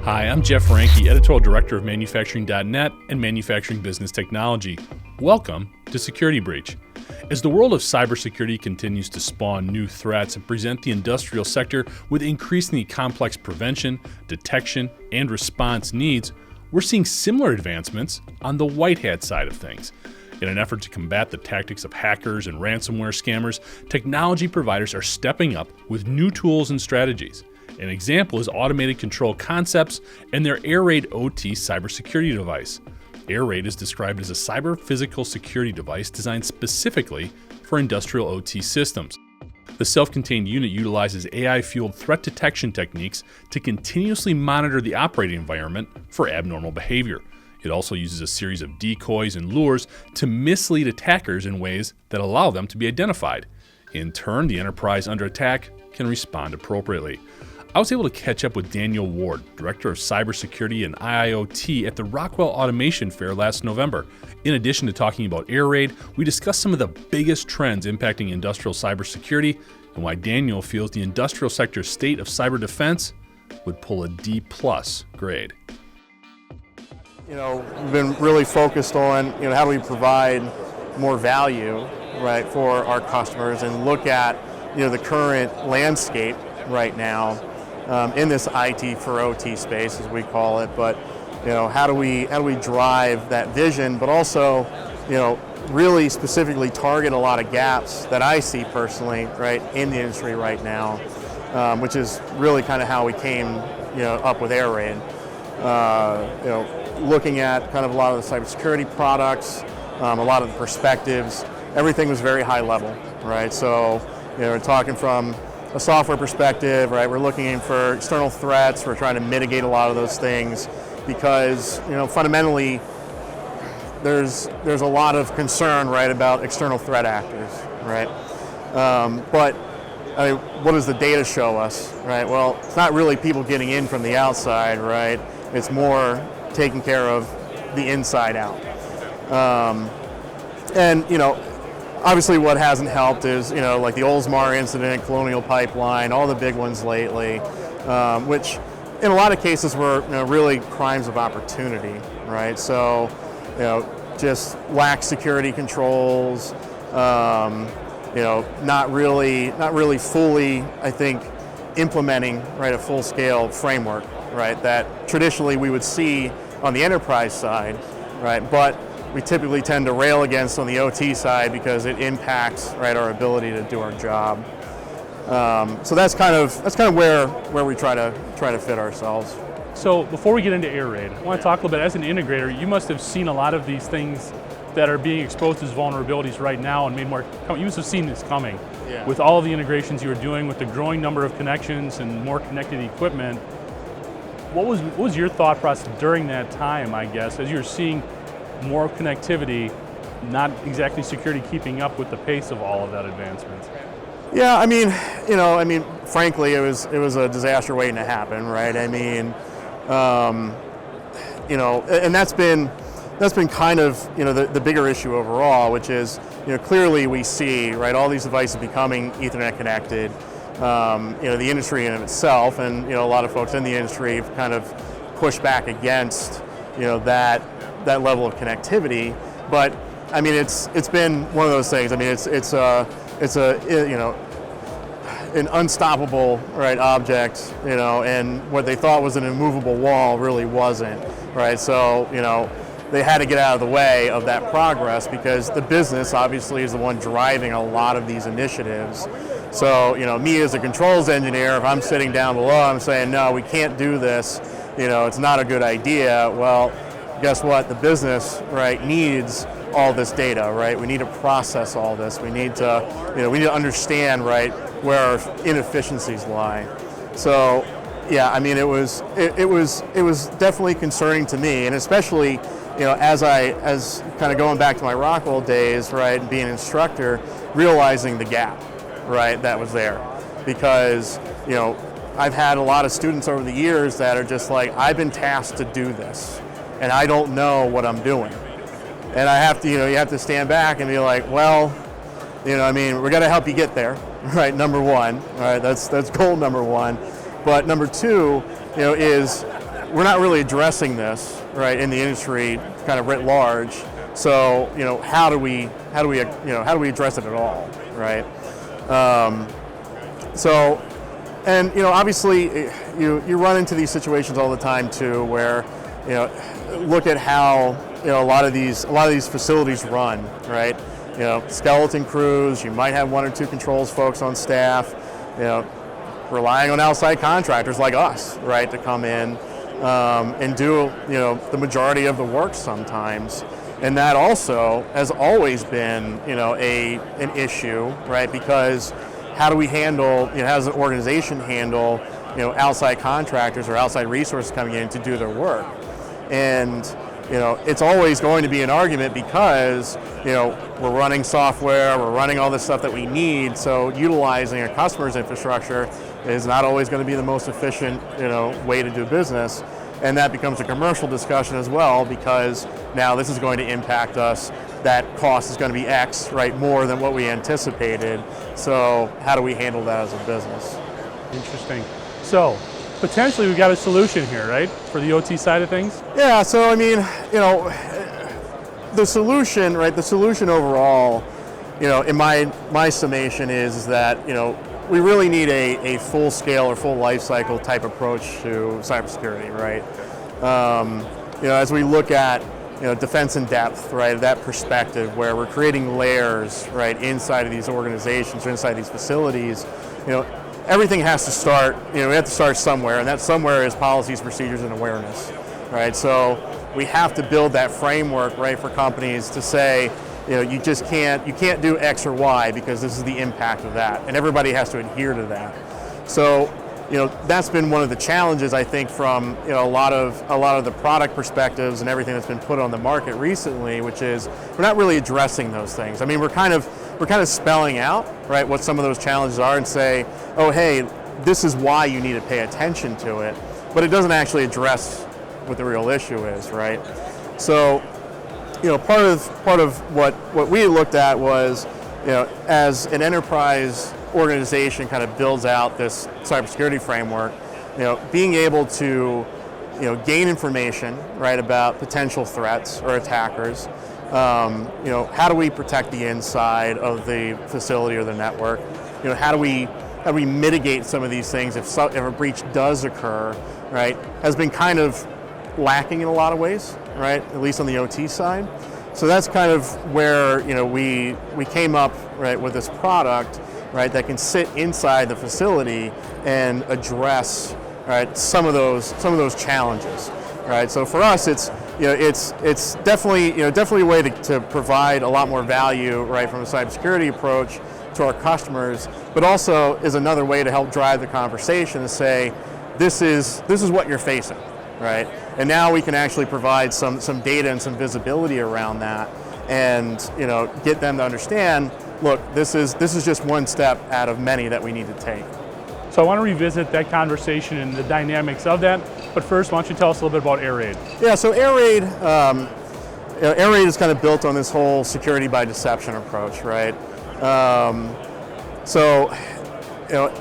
Hi, I'm Jeff Ranke, Editorial Director of Manufacturing.net and Manufacturing Business Technology. Welcome to Security Breach. As the world of cybersecurity continues to spawn new threats and present the industrial sector with increasingly complex prevention, detection, and response needs, we're seeing similar advancements on the white hat side of things. In an effort to combat the tactics of hackers and ransomware scammers, technology providers are stepping up with new tools and strategies. An example is Automated Control Concepts and their AiRAID OT Cybersecurity Device. AiRAID is described as a cyber-physical security device designed specifically for industrial OT systems. The self-contained unit utilizes AI-fueled threat detection techniques to continuously monitor the operating environment for abnormal behavior. It also uses a series of decoys and lures to mislead attackers in ways that allow them to be identified. In turn, the enterprise under attack can respond appropriately. I was able to catch up with Daniel Ward, Director of Cybersecurity and IIoT at the Rockwell Automation Fair last November. In addition to talking about AiRAID, we discussed some of the biggest trends impacting industrial cybersecurity and why Daniel feels the industrial sector's state of cyber defense would pull a D+ grade. We've been really focused on, how do we provide more value, right, for our customers and look at, the current landscape right now in this IT for OT space, as we call it. But, how do we drive that vision, but also, really specifically target a lot of gaps that I see personally, right, in the industry right now, which is really kind of how we came, up with AiRAID. Looking at kind of a lot of the cybersecurity products, a lot of the perspectives, everything was very high level, right? So, we're talking from a software perspective, right? We're looking for external threats. We're trying to mitigate a lot of those things because, fundamentally, there's a lot of concern, right, about external threat actors, right? But what does the data show us, right? Well, it's not really people getting in from the outside, right? It's more taking care of the inside out. Obviously what hasn't helped is, like the Oldsmar incident, Colonial Pipeline, all the big ones lately, which in a lot of cases were really crimes of opportunity, right? So, just lax security controls, not really fully, I think, implementing, right, a full-scale framework, right, that traditionally we would see on the enterprise side, right, but we typically tend to rail against on the OT side because it impacts, right, our ability to do our job. So that's kind of where we try to fit ourselves. So before we get into AiRAID, I want to talk a little bit, as an integrator, you must have seen a lot of these things that are being exposed as vulnerabilities right now and made more, you must have seen this coming. Yeah. With all of the integrations you were doing, with the growing number of connections and more connected equipment. What was your thought process during that time, I guess, as you were seeing more connectivity, not exactly security keeping up with the pace of all of that advancement? Yeah, frankly, it was a disaster waiting to happen, right? And that's been kind of, the bigger issue overall, which is, clearly we see, right, all these devices becoming Ethernet connected. The industry in itself, and a lot of folks in the industry have kind of pushed back against, that level of connectivity. But it's been one of those things. It's an unstoppable, right, object, and what they thought was an immovable wall really wasn't, right? So, they had to get out of the way of that progress because the business obviously is the one driving a lot of these initiatives. So, me as a controls engineer, if I'm sitting down below, I'm saying, no, we can't do this, it's not a good idea. Well, guess what? The business, right, needs all this data, right? We need to process all this. We need to, understand, right, where our inefficiencies lie. So, yeah, it was definitely concerning to me, and especially, as kind of going back to my Rockwell days, right, and being an instructor, realizing the gap, right, that was there. Because, I've had a lot of students over the years that are just like, I've been tasked to do this, and I don't know what I'm doing. And I have to, you have to stand back and be like, well, we're going to help you get there, right, number one, all right, that's goal number one. But number two, is we're not really addressing this, right, in the industry kind of writ large. So, how do we address it at all, right? Obviously, you run into these situations all the time too, where, look at how a lot of these facilities run, right? Skeleton crews. You might have one or two controls folks on staff, relying on outside contractors like us, right, to come in and do the majority of the work sometimes. And that also has always been an issue, right? Because how do we handle, how does an organization handle outside contractors or outside resources coming in to do their work? And it's always going to be an argument because we're running software, we're running all this stuff that we need, so utilizing a customer's infrastructure is not always going to be the most efficient way to do business. And that becomes a commercial discussion as well, because now this is going to impact us. That cost is going to be X, right, more than what we anticipated. So how do we handle that as a business? Interesting. So potentially we've got a solution here, right, for the OT side of things? Yeah, so the solution, right, the solution overall, in my summation is that, we really need a full scale or full life cycle type approach to cybersecurity, right? As we look at defense in depth, right, that perspective where we're creating layers, right, inside of these organizations or inside these facilities, everything has to start, we have to start somewhere, and that somewhere is policies, procedures, and awareness, right? So we have to build that framework, right, for companies to say, you can't do X or Y because this is the impact of that, and everybody has to adhere to that. So, that's been one of the challenges, I think, from a lot of the product perspectives and everything that's been put on the market recently, which is we're not really addressing those things. I mean, we're kind of spelling out, right, what some of those challenges are and say, oh, hey, this is why you need to pay attention to it, but it doesn't actually address what the real issue is, right? So, part of what we looked at was, as an enterprise organization kind of builds out this cybersecurity framework, being able to, gain information, right, about potential threats or attackers. How do we protect the inside of the facility or the network? How do we mitigate some of these things if a breach does occur, right? Has been kind of lacking in a lot of ways, right? At least on the OT side. So that's kind of where we came up, right, with this product, right, that can sit inside the facility and address, right, some of those challenges, right? So for us, it's definitely a way to provide a lot more value, right, from a cybersecurity approach to our customers, but also is another way to help drive the conversation to say, this is what you're facing. Right, and now we can actually provide some data and some visibility around that, and get them to understand. Look, this is just one step out of many that we need to take. So I want to revisit that conversation and the dynamics of that. But first, why don't you tell us a little bit about AiRAID? Yeah, so AiRAID, AiRAID is kind of built on this whole security by deception approach, right?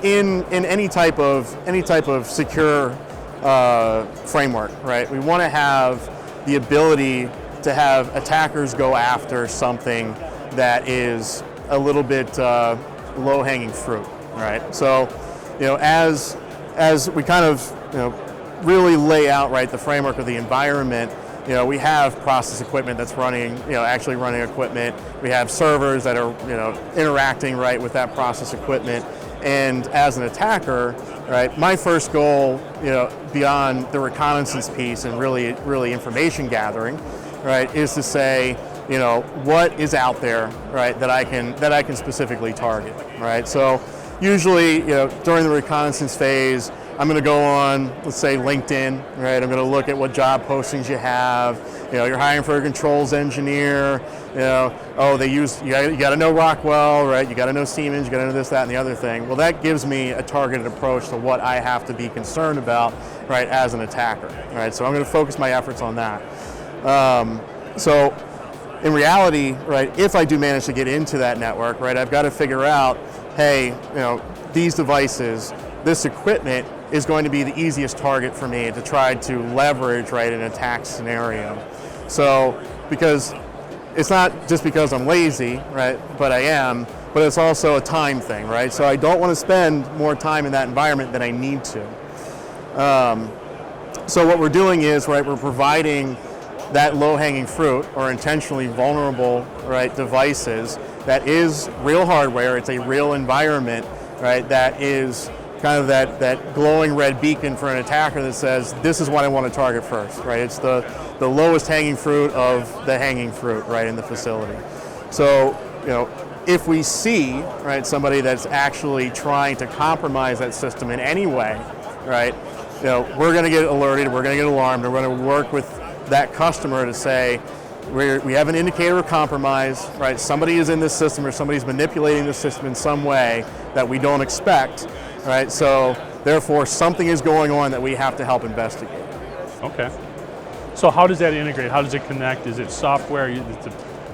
In any type of secure framework, right? We want to have the ability to have attackers go after something that is a little bit low-hanging fruit, right? So, as we kind of really lay out, right, the framework of the environment, we have process equipment that's running, actually running equipment. We have servers that are, interacting, right, with that process equipment. And as an attacker, right, my first goal, beyond the reconnaissance piece and really information gathering, right, is to say, what is out there, right, that I can specifically target, right? So usually, during the reconnaissance phase, I'm going to go on, let's say, LinkedIn, right? I'm going to look at what job postings you have. You're hiring for a controls engineer. You got to know Rockwell, right? You got to know Siemens. You got to know this, that, and the other thing. Well, that gives me a targeted approach to what I have to be concerned about, right, as an attacker, right? So I'm going to focus my efforts on that. So in reality, right, if I do manage to get into that network, right, I've got to figure out, hey, these devices, this equipment is going to be the easiest target for me to try to leverage, right, an attack scenario. So, because it's not just because I'm lazy, right, but I am, but it's also a time thing, right? So I don't want to spend more time in that environment than I need to. So what we're doing is, right, we're providing that low-hanging fruit or intentionally vulnerable, right, devices that is real hardware, it's a real environment, right, that is kind of that glowing red beacon for an attacker that says, this is what I want to target first, right? It's the lowest hanging fruit of the hanging fruit, right, in the facility. So, if we see, right, somebody that's actually trying to compromise that system in any way, right, we're going to get alerted, we're going to get alarmed, and we're going to work with that customer to say, we have an indicator of compromise, right? Somebody is in this system or somebody's manipulating the system in some way that we don't expect, right? So therefore something is going on that we have to help investigate. Okay. So how does that integrate? How does it connect? Is it software? Is it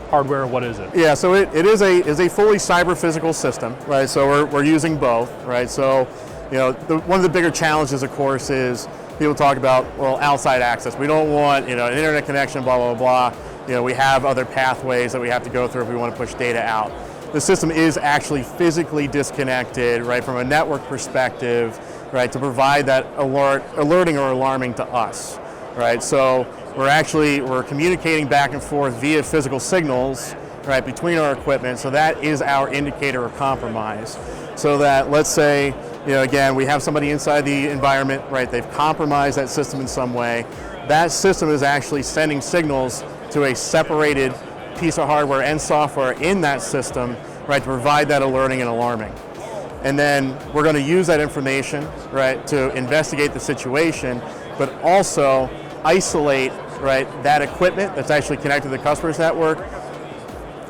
hardware? What is it? Yeah, so it is a fully cyber physical system, right? So we're using both, right? So one of the bigger challenges, of course, is people talk about, well, outside access. We don't want, an internet connection, blah, blah, blah. We have other pathways that we have to go through if we want to push data out. The system is actually physically disconnected, right, from a network perspective, right, to provide that alerting or alarming to us, right? So we're communicating back and forth via physical signals, right, between our equipment. So that is our indicator of compromise. So that, let's say, again, we have somebody inside the environment, right, they've compromised that system in some way. That system is actually sending signals to a separated piece of hardware and software in that system, right, to provide that alerting and alarming. And then we're going to use that information, right, to investigate the situation, but also isolate, right, that equipment that's actually connected to the customer's network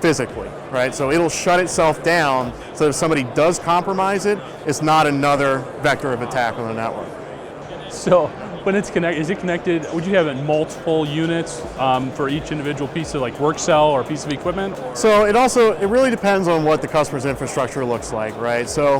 physically, right? So it'll shut itself down so if somebody does compromise it, it's not another vector of attack on the network. So when it's connected, is it connected, would you have multiple units for each individual piece of like work cell or piece of equipment? So it really depends on what the customer's infrastructure looks like, right? So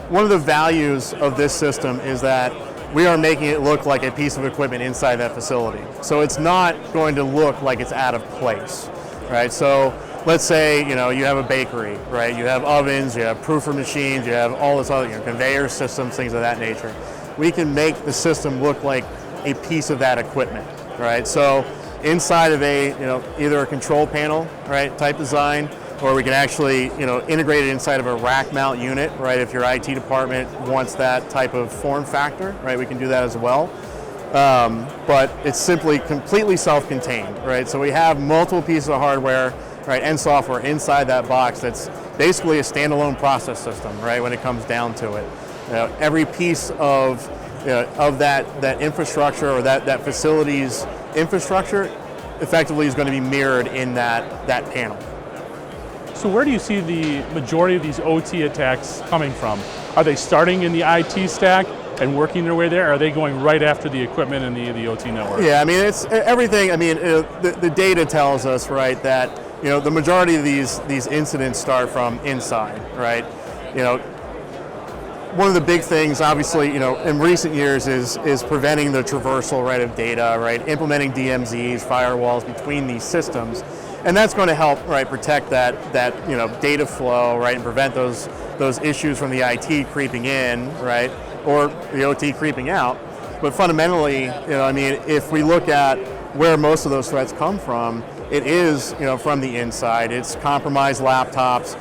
one of the values of this system is that we are making it look like a piece of equipment inside that facility. So it's not going to look like it's out of place, right? So let's say, you have a bakery, right? You have ovens, you have proofer machines, you have all this other, conveyor systems, things of that nature. We can make the system look like a piece of that equipment, right? So inside of either a control panel, right, type design, or we can actually, integrate it inside of a rack mount unit, right? If your IT department wants that type of form factor, right, we can do that as well. But it's simply completely self-contained, right? So we have multiple pieces of hardware, right, and software inside that box that's basically a standalone process system, right, when it comes down to it. Every piece of that infrastructure or that facility's infrastructure effectively is going to be mirrored in that panel. So where do you see the majority of these OT attacks coming from? Are they starting in the IT stack and working their way there, or are they going right after the equipment and the OT network? Yeah, I mean, it's everything. I mean, the data tells us, right, that the majority of these incidents start from inside, right? One of the big things, obviously, in recent years is preventing the traversal, right, of data, right, implementing DMZs, firewalls between these systems, and that's going to help, right, protect that data flow, right, and prevent those issues from the IT creeping in, right, or the OT creeping out. But fundamentally, if we look at where most of those threats come from, it is, from the inside. It's compromised laptops.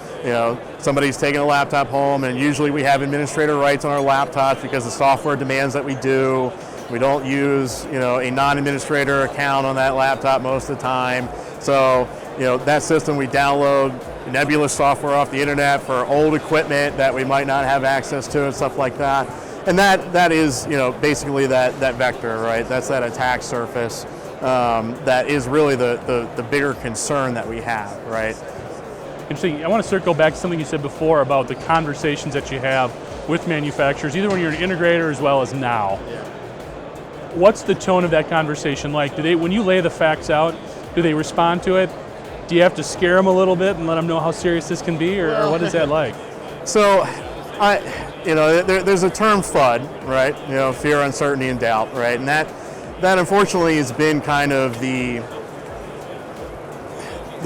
Somebody's taking a laptop home, and usually we have administrator rights on our laptops because the software demands that we do. We don't use, a non-administrator account on that laptop most of the time. So, that system, we download nebulous software off the internet for old equipment that we might not have access to and stuff like that. And that is, basically that vector, right? That's that attack surface. That is really the bigger concern that we have, right? Interesting. I want to circle back to something you said before about the conversations that you have with manufacturers, either when you're an integrator as well as now. Yeah. What's the tone of that conversation like? When you lay the facts out, do they respond to it? Do you have to scare them a little bit and let them know how serious this can be, or what is that like? So, there's a term FUD, right? Fear, uncertainty, and doubt, right? And that unfortunately has been kind of the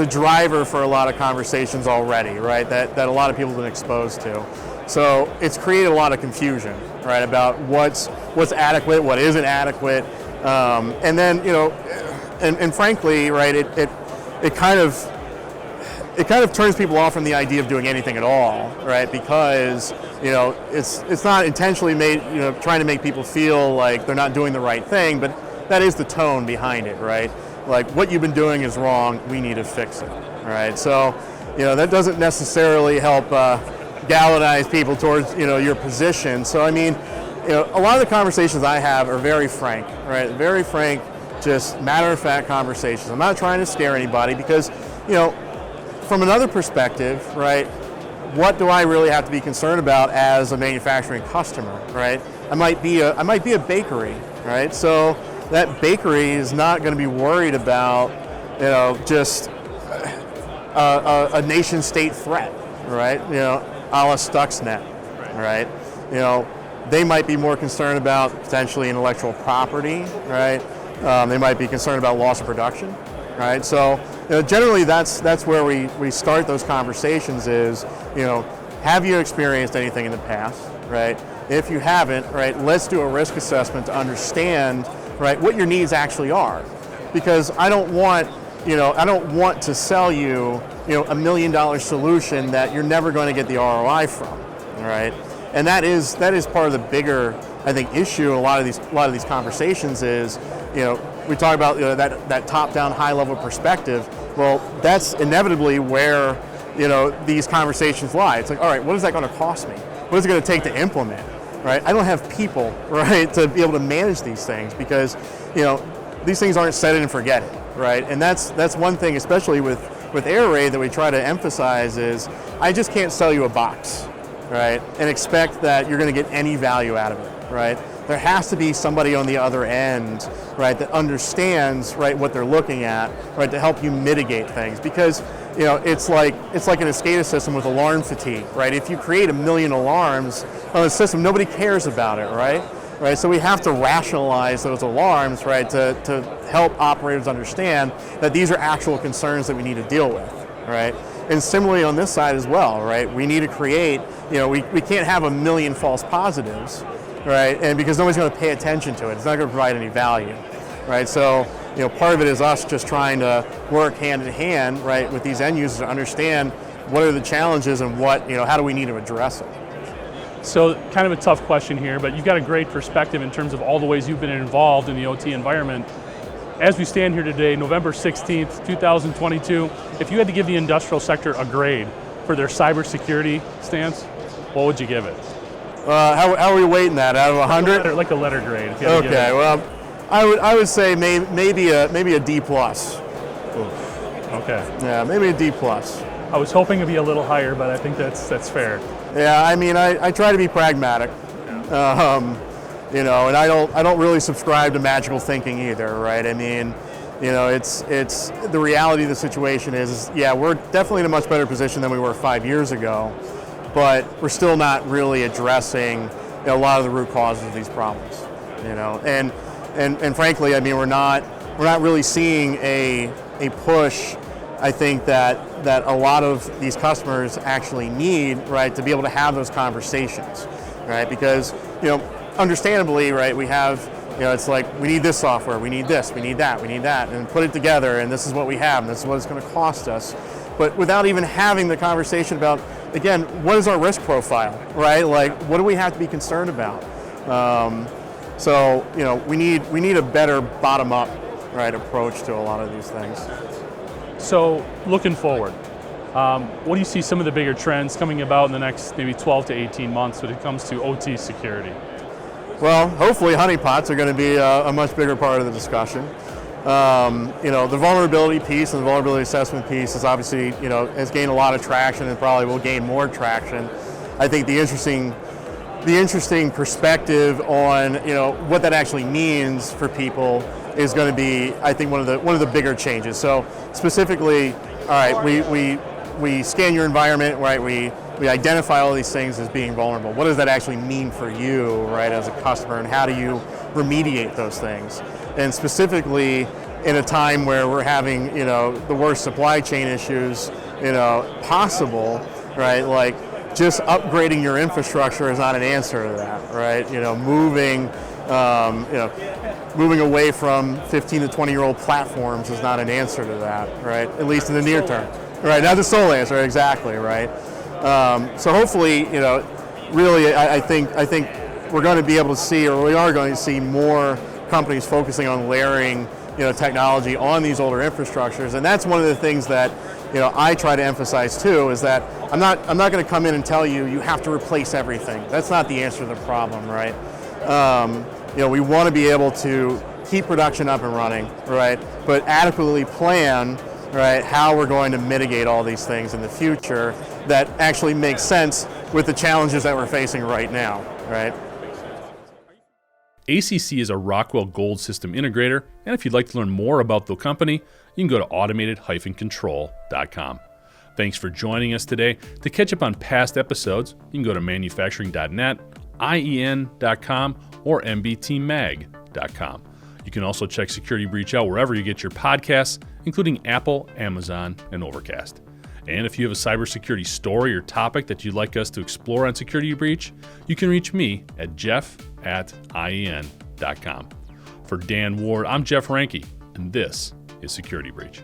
driver for a lot of conversations already, right? That a lot of people have been exposed to. So it's created a lot of confusion, right, about what's adequate, what isn't adequate, and then and frankly, right, it kind of turns people off from the idea of doing anything at all, right? Because it's not intentionally made, trying to make people feel like they're not doing the right thing, but that is the tone behind it, right? Like, what you've been doing is wrong. We need to fix it, all right? So, that doesn't necessarily help galvanize people towards your position. So, I mean, a lot of the conversations I have are very frank, right? Very frank, just matter-of-fact conversations. I'm not trying to scare anybody because, from another perspective, right, what do I really have to be concerned about as a manufacturing customer, right? I might be a bakery, right? So that bakery is not going to be worried about, just a nation-state threat, right? A la Stuxnet, right? They might be more concerned about potentially intellectual property, right? They might be concerned about loss of production, right? So, generally that's where we start those conversations is, have you experienced anything in the past, right? If you haven't, right, let's do a risk assessment to understand, right, what your needs actually are. Because I don't want to sell you, $1 million solution that you're never going to get the ROI from, all right? And that is part of the bigger, I think, issue in a lot of these conversations is, we talk about that top-down, high-level perspective. Well, that's inevitably where these conversations lie. It's like, all right, what is that going to cost me? What is it going to take to implement? Right? I don't have people, right, to be able to manage these things because these things aren't set it and forget it, right? And that's one thing, especially with AiRAID, that we try to emphasize is I just can't sell you a box, right, and expect that you're going to get any value out of it, right? There has to be somebody on the other end, right, that understands, right, what they're looking at, right, to help you mitigate things. Because it's like an SCADA system with alarm fatigue, right? If you create 1 million alarms on a system, nobody cares about it, right? Right. So we have to rationalize those alarms, right, to help operators understand that these are actual concerns that we need to deal with, right? And similarly on this side as well, right? We need to create, we can't have 1 million false positives, right? And because nobody's going to pay attention to it, it's not going to provide any value, right? So, part of it is us just trying to work hand in hand, right, with these end users to understand what are the challenges and how do we need to address it. So, kind of a tough question here, but you've got a great perspective in terms of all the ways you've been involved in the OT environment. As we stand here today, November 16th, 2022, if you had to give the industrial sector a grade for their cybersecurity stance, what would you give it? How are we weighting that out of 100? Like a letter grade. If you had to give Okay, it. well, I would say maybe a D plus. Okay. Yeah, maybe a D plus. I was hoping to be a little higher, but I think that's fair. Yeah, I mean, I try to be pragmatic, and I don't really subscribe to magical thinking either, right? I mean, it's the reality of the situation is yeah, we're definitely in a much better position than we were 5 years ago, but we're still not really addressing a lot of the root causes of these problems, and frankly, I mean, we're not really seeing a push. I think that a lot of these customers actually need, right, to be able to have those conversations, right? Because, understandably, right, we have, it's like we need this software, we need this, we need that, and put it together, and this is what we have, and this is what it's going to cost us. But without even having the conversation about, again, what is our risk profile, right? Like, what do we have to be concerned about? So, we need a better bottom-up, right, approach to a lot of these things. So, looking forward, what do you see some of the bigger trends coming about in the next maybe 12 to 18 months when it comes to OT security? Well, hopefully honeypots are going to be a much bigger part of the discussion. The vulnerability piece and the vulnerability assessment piece is obviously, has gained a lot of traction and probably will gain more traction. I think the interesting perspective on, what that actually means for people is going to be, I think, one of the bigger changes. So specifically, all right, we scan your environment, right? We we identify all these things as being vulnerable. What does that actually mean for you, right, as a customer, and how do you remediate those things? And specifically, in a time where we're having, the worst supply chain issues, possible, right? Like, just upgrading your infrastructure is not an answer to that, right? Moving away from 15 to 20-year-old platforms is not an answer to that, right? At least in the near term, right? Not the sole answer, exactly, right? So hopefully, really, I think we're going to be able to see, or we are going to see more companies focusing on layering, technology on these older infrastructures, and that's one of the things that, I try to emphasize too, is that I'm not going to come in and tell you have to replace everything. That's not the answer to the problem, right? We want to be able to keep production up and running, right? But adequately plan, right, how we're going to mitigate all these things in the future that actually makes sense with the challenges that we're facing right now, right? ACC is a Rockwell Gold System integrator, and if you'd like to learn more about the company, you can go to automated-control.com. Thanks for joining us today. To catch up on past episodes, you can go to manufacturing.net, IEN.com, or mbtmag.com. You can also check Security Breach out wherever you get your podcasts, including Apple, Amazon, and Overcast. And if you have a cybersecurity story or topic that you'd like us to explore on Security Breach, you can reach me at jeff@ien.com. For Dan Ward, I'm Jeff Ranke, and this is Security Breach.